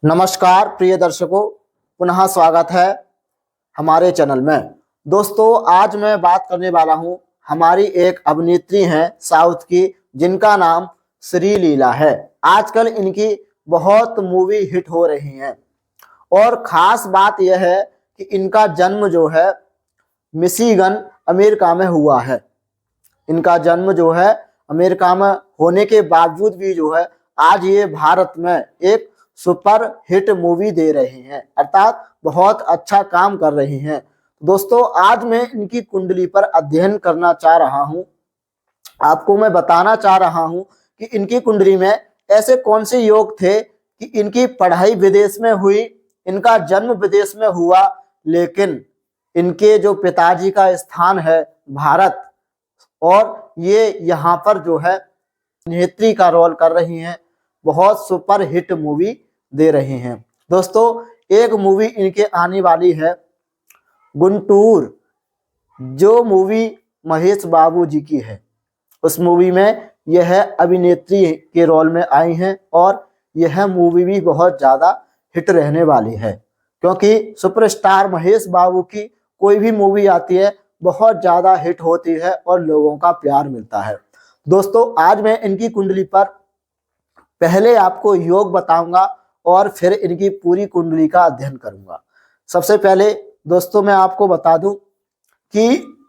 नमस्कार प्रिय दर्शकों, पुनः स्वागत है हमारे चैनल में। दोस्तों, आज मैं बात करने वाला हूं, हमारी एक अभिनेत्री हैं साउथ की, जिनका नाम श्री लीला है। आजकल इनकी बहुत मूवी हिट हो रही हैं और ख़ास बात यह है कि इनका जन्म जो है मिशिगन अमेरिका में हुआ है। इनका जन्म जो है अमेरिका में होने के बावजूद भी जो है आज ये भारत में एक सुपर हिट मूवी दे रही हैं, अर्थात बहुत अच्छा काम कर रही हैं। दोस्तों, आज मैं इनकी कुंडली पर अध्ययन करना चाह रहा हूं। आपको मैं बताना चाह रहा हूं कि इनकी कुंडली में ऐसे कौन से योग थे कि इनकी पढ़ाई विदेश में हुई, इनका जन्म विदेश में हुआ, लेकिन इनके जो पिताजी का स्थान है भारत और ये यहाँ पर जो है नेत्री का रोल कर रही हैं, बहुत सुपर हिट मूवी दे रही हैं। दोस्तों, एक मूवी इनके आने वाली है गुंटूर, जो मूवी महेश बाबू जी की है। उस मूवी में यह अभिनेत्री के रोल में आई हैं और यह मूवी भी बहुत ज़्यादा हिट रहने वाली है, क्योंकि सुपरस्टार महेश बाबू की कोई भी मूवी आती है बहुत ज़्यादा हिट होती है और लोगों का प्यार मिलता है। दोस्तों, आज मैं इनकी कुंडली पर पहले आपको योग बताऊंगा और फिर इनकी पूरी कुंडली का अध्ययन करूंगा। सबसे पहले दोस्तों मैं आपको बता दूं कि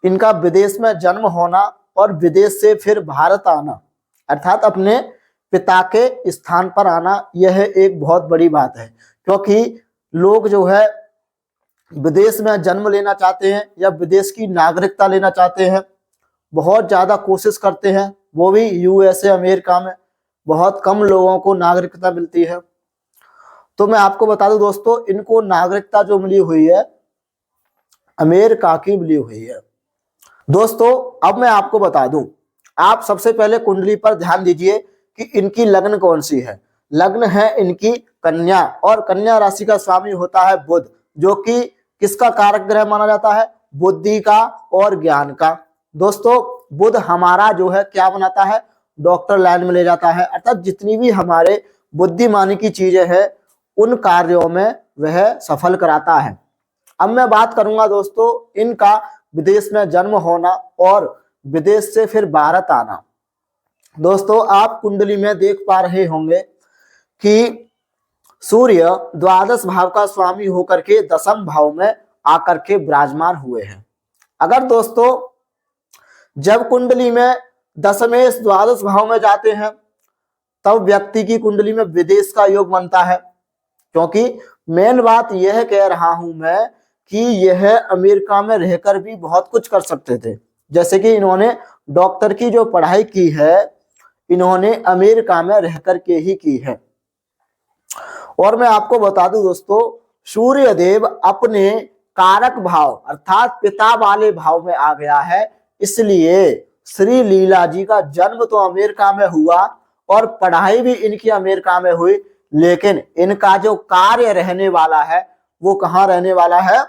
इनका विदेश में जन्म होना और विदेश से फिर भारत आना, अर्थात अपने पिता के स्थान पर आना, यह एक बहुत बड़ी बात है। क्योंकि लोग जो है विदेश में जन्म लेना चाहते हैं या विदेश की नागरिकता लेना चाहते हैं, बहुत ज़्यादा कोशिश करते हैं, वो भी यूएसए अमेरिका में बहुत कम लोगों को नागरिकता मिलती है। तो मैं आपको बता दूं दोस्तों, इनको नागरिकता जो मिली हुई है अमेरिका की मिली हुई है। दोस्तों, अब मैं आपको बता दूं, आप सबसे पहले कुंडली पर ध्यान दीजिए कि इनकी लग्न कौन सी है। लग्न है इनकी कन्या और कन्या राशि का स्वामी होता है बुध, जो कि किसका कारक ग्रह माना जाता है? बुद्धि का और ज्ञान का। दोस्तों, बुध हमारा जो है क्या बनाता है? डॉक्टर लाइन में ले जाता है, अर्थात जितनी भी हमारे बुद्धिमानी की चीजें हैं उन कार्यों में वह सफल कराता है। अब मैं बात करूंगा दोस्तों इनका विदेश में जन्म होना और विदेश से फिर भारत आना। दोस्तों, आप कुंडली में देख पा रहे होंगे कि सूर्य द्वादश भाव का स्वामी होकर के दसम भाव में आकर के विराजमान हुए हैं। अगर दोस्तों जब कुंडली में दशमेश द्वादश भाव में जाते हैं तब व्यक्ति की कुंडली में विदेश का योग बनता है। क्योंकि मेन बात यह कह रहा हूं मैं कि यह अमेरिका में रहकर भी बहुत कुछ कर सकते थे। जैसे कि इन्होंने डॉक्टर की जो पढ़ाई की है इन्होंने अमेरिका में रहकर के ही की है। और मैं आपको बता दूं दोस्तों, सूर्य देव अपने कारक भाव अर्थात पिता वाले भाव में आ गया है, इसलिए श्री लीला जी का जन्म तो अमेरिका में हुआ और पढ़ाई भी इनकी अमेरिका में हुई, लेकिन इनका जो कार्य रहने वाला है वो कहाँ रहने वाला है?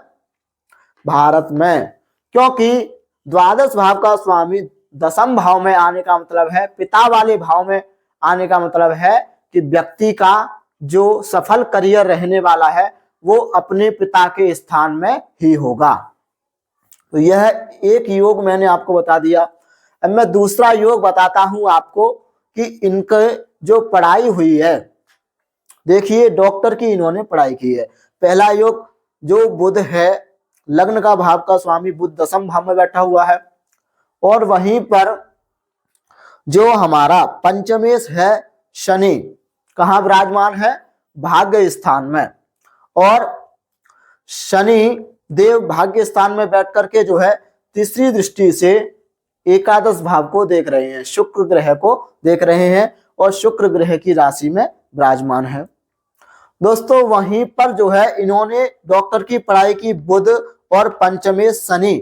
भारत में। क्योंकि द्वादश भाव का स्वामी दसम भाव में आने का मतलब है, पिता वाले भाव में आने का मतलब है कि व्यक्ति का जो सफल करियर रहने वाला है वो अपने पिता के स्थान में ही होगा। तो यह एक योग मैंने आपको बता दिया। अब मैं दूसरा योग बताता हूं आपको कि इनके जो पढ़ाई हुई है, देखिए डॉक्टर की इन्होंने पढ़ाई की है। पहला योग जो बुध है, लग्न का भाव का स्वामी बुध दसम भाव में बैठा हुआ है और वहीं पर जो हमारा पंचमेश है शनि कहाँ विराजमान है? भाग्य स्थान में। और शनि देव भाग्य स्थान में बैठ करके जो है तीसरी दृष्टि से एकादश भाव को देख रहे हैं, शुक्र ग्रह को देख रहे हैं और शुक्र ग्रह की राशि में विराजमान है। दोस्तों, वहीं पर जो है इन्होंने डॉक्टर की पढ़ाई की बुध और पंचमेश शनि।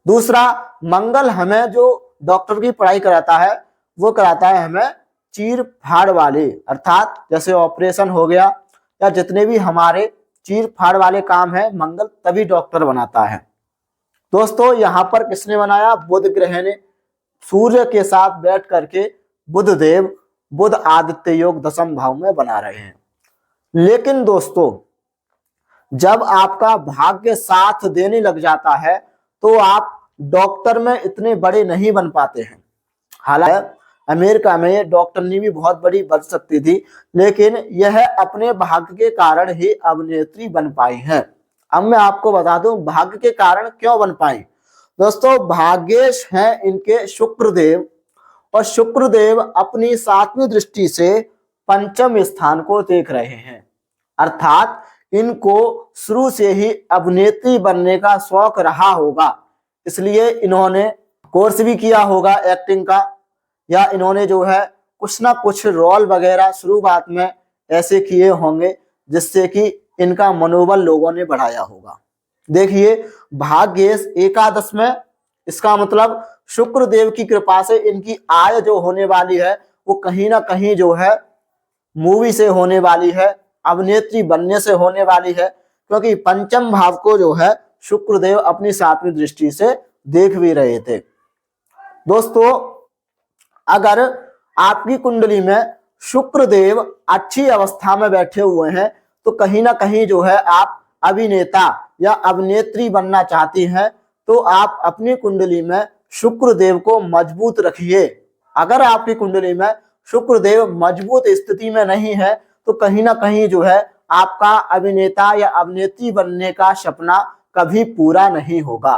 दूसरा, मंगल हमें जो डॉक्टर की पढ़ाई कराता है वो कराता है हमें चीर फाड़ वाले, अर्थात जैसे ऑपरेशन हो गया या जितने भी हमारे चीर फाड़ वाले काम है मंगल तभी डॉक्टर बनाता है। दोस्तों, यहाँ पर किसने बनाया? बुध ग्रह ने सूर्य के साथ बैठ करके बुध देव बुध आदित्य योग दसम भाव में बना रहे हैं। लेकिन दोस्तों जब आपका भाग्य साथ देने लग जाता है तो आप डॉक्टर में इतने बड़े नहीं बन पाते हैं। हालांकि अमेरिका में ये डॉक्टरनी भी बहुत बड़ी बन सकती थी, लेकिन यह अपने भाग्य के कारण ही अभिनेत्री बन पाई हैं। अब मैं आपको बता दूं भाग्य के कारण क्यों बन पाई। दोस्तों भाग्येश हैं इनके शुक्रदेव, और शुक्रदेव अपनी 7वीं दृष्टि से पंचम स्थान को देख रहे हैं, अर्थात इनको शुरू से ही अभिनेत्री बनने का शौक रहा होगा, इसलिए इन्होंने कोर्स भी किया होगा एक्टिंग का, या इन्होंने जो है कुछ ना कुछ रोल वगैरह शुरुआत में ऐसे किए होंगे जिससे कि इनका मनोबल लोगों ने बढ़ाया होगा। देखिए भाग्येश एकादश में, इसका मतलब शुक्रदेव की कृपा से इनकी आय जो होने वाली है वो कहीं ना कहीं जो है मूवी से होने वाली है, अभिनेत्री बनने से होने वाली है, क्योंकि पंचम भाव को जो है शुक्रदेव अपनी 7वीं दृष्टि से देख भी रहे थे। दोस्तों अगर आपकी कुंडली में शुक्रदेव अच्छी अवस्था में बैठे हुए हैं तो कहीं ना कहीं जो है आप अभिनेता या अभिनेत्री बनना चाहती हैं, तो आप अपनी कुंडली में शुक्रदेव को मजबूत रखिए। अगर आपकी कुंडली में शुक्रदेव मजबूत स्थिति में नहीं है तो कहीं ना कहीं जो है आपका अभिनेता या अभिनेत्री बनने का सपना कभी पूरा नहीं होगा।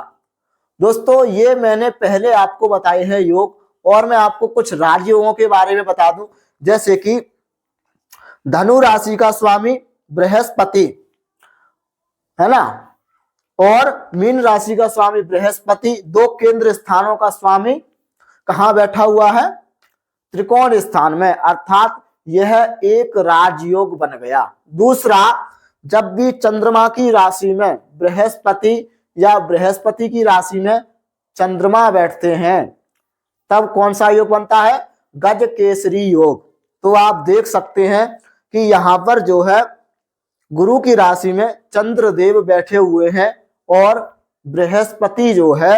दोस्तों ये मैंने पहले आपको बताए हैं योग, और मैं आपको कुछ राजयोगों के बारे में बता दूं, जैसे कि धनु राशि का स्वामी बृहस्पति है ना, और मीन राशि का स्वामी बृहस्पति, 2 केंद्र स्थानों का स्वामी कहां बैठा हुआ है, त्रिकोण स्थान में, अर्थात यह एक राजयोग बन गया। दूसरा, जब भी चंद्रमा की राशि में बृहस्पति या बृहस्पति की राशि में चंद्रमा बैठते हैं तब कौन सा योग बनता है, गज केसरी योग। तो आप देख सकते हैं कि यहाँ पर जो है गुरु की राशि में चंद्रदेव बैठे हुए हैं और बृहस्पति जो है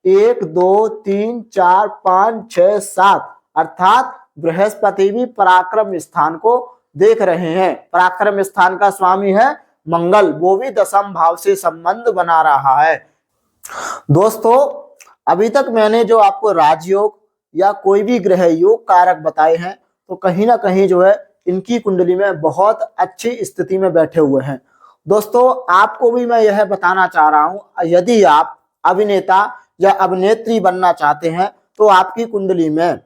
1 2 3 4 5 6 7, अर्थात बृहस्पति भी पराक्रम स्थान को देख रहे हैं। पराक्रम स्थान का स्वामी है मंगल, वो भी 10म भाव से संबंध बना रहा है। दोस्तों अभी तक मैंने जो आपको राजयोग या कोई भी ग्रह योग कारक बताए हैं तो कहीं ना कहीं जो है इनकी कुंडली में बहुत अच्छी स्थिति में बैठे हुए हैं। दोस्तों आपको भी मैं यह बताना चाह रहा हूं, यदि आप अभिनेता या अभिनेत्री बनना चाहते हैं तो आपकी कुंडली में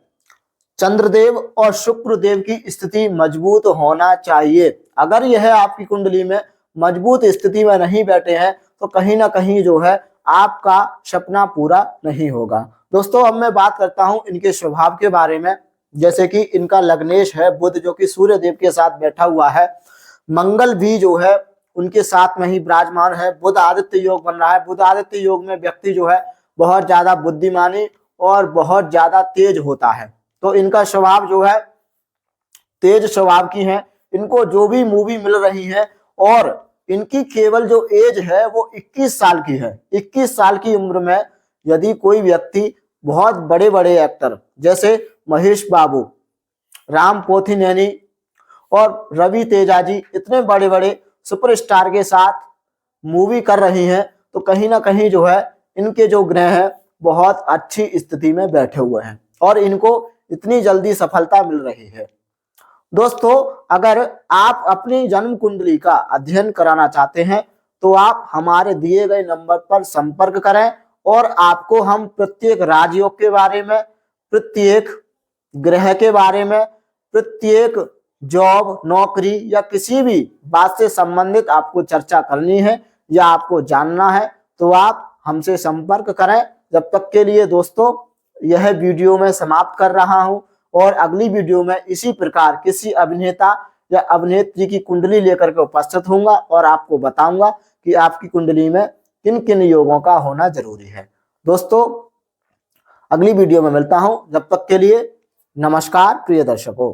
चंद्रदेव और शुक्रदेव की स्थिति मजबूत होना चाहिए। अगर यह आपकी कुंडली में मजबूत स्थिति में नहीं बैठे हैं तो कहीं ना कहीं जो है आपका सपना पूरा नहीं होगा। दोस्तों अब मैं बात करता हूं इनके स्वभाव के बारे में, जैसे कि इनका लग्नेश है बुध जो कि सूर्य देव के साथ बैठा हुआ है, मंगल भी जो है उनके साथ में ही विराजमान है, बुध आदित्य योग बन रहा है। बुध आदित्य योग में व्यक्ति जो है बहुत ज्यादा बुद्धिमानी और बहुत ज्यादा तेज होता है, तो इनका स्वभाव जो है तेज स्वभाव की है। इनको जो भी मूवी मिल रही है, और इनकी केवल जो एज है वो 21 साल की है। 21 साल की उम्र में यदि कोई व्यक्ति बहुत बड़े बड़े एक्टर जैसे महेश बाबू, राम पोथिनेनी और रवि तेजा जी इतने बड़े बड़े सुपरस्टार के साथ मूवी कर रही हैं तो कहीं ना कहीं जो है इनके जो ग्रह हैं बहुत अच्छी स्थिति में बैठे हुए हैं और इनको इतनी जल्दी सफलता मिल रही है। दोस्तों अगर आप अपनी जन्म कुंडली का अध्ययन कराना चाहते हैं तो आप हमारे दिए गए नंबर पर संपर्क करें और आपको हम प्रत्येक राजयोग के बारे में, प्रत्येक ग्रह के बारे में, प्रत्येक जॉब नौकरी या किसी भी बात से संबंधित आपको चर्चा करनी है या आपको जानना है तो आप हमसे संपर्क करें। जब तक के लिए दोस्तों यह वीडियो मैं समाप्त कर रहा हूं और अगली वीडियो में इसी प्रकार किसी अभिनेता या अभिनेत्री की कुंडली लेकर के उपस्थित होऊंगा और आपको बताऊंगा कि आपकी कुंडली में किन किन योगों का होना जरूरी है। दोस्तों अगली वीडियो में मिलता हूं, जब तक के लिए नमस्कार प्रिय दर्शकों।